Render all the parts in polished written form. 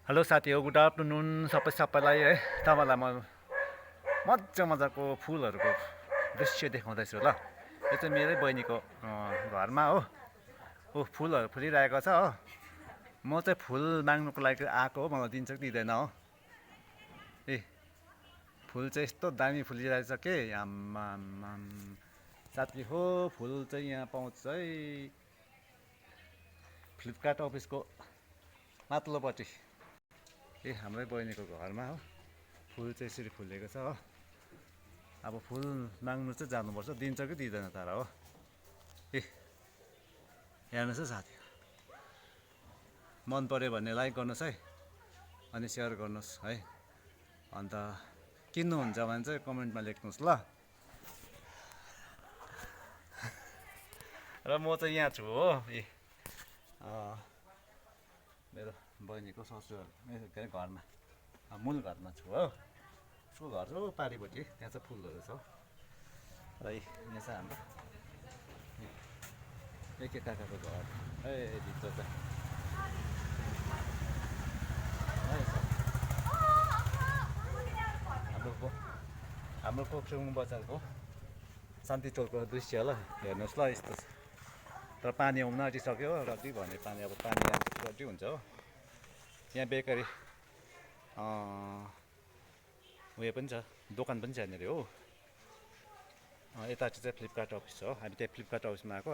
Hello साथी हो, good afternoon सबैलाई है। तपाईँलाई म मजाको फुलहरूको दृश्य देखाउँदैछु ल। यो चाहिँ मेरै बहिनीको घरमा हो। फुलहरू फुलिरहेको छ हो। म चाहिँ फुल माग्नुको लागि आएको हो, मलाई दिन्छ कि दिँदैन हो। ए फुल चाहिँ यस्तो दामी फुलिरहेछ के आम्मा साथी हो। फुल चाहिँ यहाँ पाउँछ है, फ्लिपकार्ट अफिसको माथिल्लोपट्टि। हाम्रै बहिनीको घरमा हो। फुल चाहिँ यसरी फुलेको छ हो। अब फुल माग्नु चाहिँ जानुपर्छ, दिन्छ कि दिँदैन तर हो। हेर्नुहोस् है साथी, मन पऱ्यो भने लाइक गर्नुहोस् है, अनि सेयर गर्नुहोस् है। अन्त किन्नुहुन्छ भने चाहिँ कमेन्टमा लेख्नुहोस् ल। र म चाहिँ यहाँ छु हो। मेरो बहिनीको ससुराल के अरे घरमा, मूल घरमा छु हो। उसको घर हो पारिपट्टि, त्यहाँ चाहिँ फुलहरू छ र यहाँ चाहिँ हाम्रो एक काकाको घर भित्र चाहिँ हाम्रो पोख्रेबुङ बजारको शान्ति टोलको दृश्य ल। हेर्नुहोस् ल, यस्तो छ। तर पानी आउन आँटिसक्यो रड्डी भने पानी, अब पानी आउँछ रड्डी हुन्छ हो। यहाँ बेकरी उयो पनि छ, दोकान पनि छ यहाँनिर हो। यतापट्टि चाहिँ फ्लिपकार्ट अफिस हो। हामी त्यहाँ फ्लिपकार्ट अफिसमा आएको,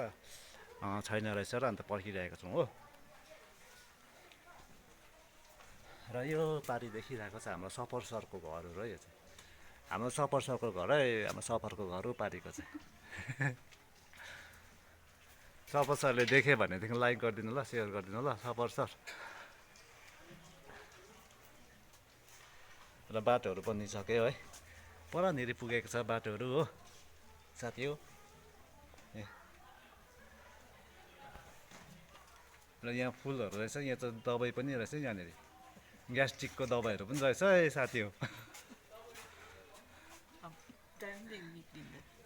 छैन रहेछ र अन्त पर्खिरहेको छौँ हो। र यो पारि देखिरहेको छ हाम्रो सफर सरको घर हो र। यो चाहिँ हाम्रो सफर सरको घर है, हाम्रो सफरको घर हो पारिको चाहिँ। सफर सरले देख्यो भनेदेखि लाइक गरिदिनु ल, सेयर गरिदिनु ल सफर सर। र बाटोहरू बनिसक्यो है, परनिर पुगेको छ बाटोहरू हो साथी हो। र यहाँ फुलहरू रहेछ, यहाँ चाहिँ दबाई पनि रहेछ यहाँनिर, ग्यास्ट्रिकको दबाईहरू पनि रहेछ है साथी हो।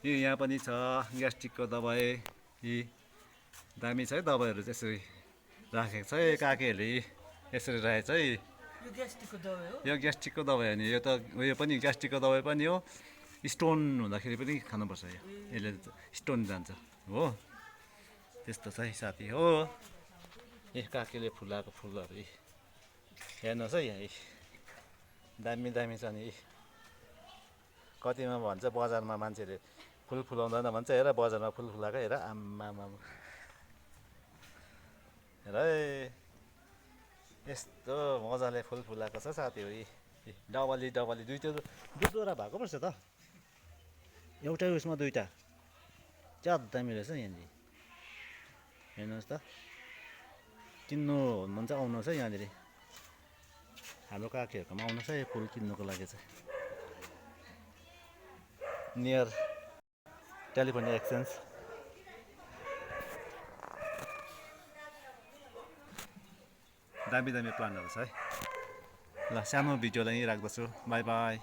यो यहाँ पनि छ ग्यास्ट्रिकको दबाई। यी दामी छ है दबाईहरू, त्यसरी राखेको छ है काकीहरूले, यसरी राखेको छ है। यो ग्यास्ट्रिकको दबाई हो नि, यो त उयो पनि ग्यास्ट्रिकको दबाई पनि हो। स्टोन हुँदाखेरि पनि खानुपर्छ यो, यसले स्टोन जान्छ हो। त्यस्तो छ है साथी हो। काकीले फुलाएको फुलहरू हेर्नुहोस् है, यहाँ दामी दामी छ नि। कतिमा भन्छ बजारमा मान्छेले फुल फुलाउँदैन भन्छ, हेर बजारमा फुल फुलाएको हेर। आम्मामा हेर है, यस्तो मजाले फुल फुलाएको छ साथी हो। डबली दुईवटा भएको पर्छ त, एउटै उयसमा दुईवटा च्यात दामी रहेछ यहाँनिर। हेर्नुहोस् त, किन्नु हुन्छ आउनुहोस् है यहाँनिर, हाम्रो काकीहरूकोमा आउनुहोस् है फुल किन्नुको लागि चाहिँ। Near telephone exchange. दामी दामी प्लान्टहरू छ है। ल सानो भिडियोलाई यहीँ राख्दछु, बाई बाई।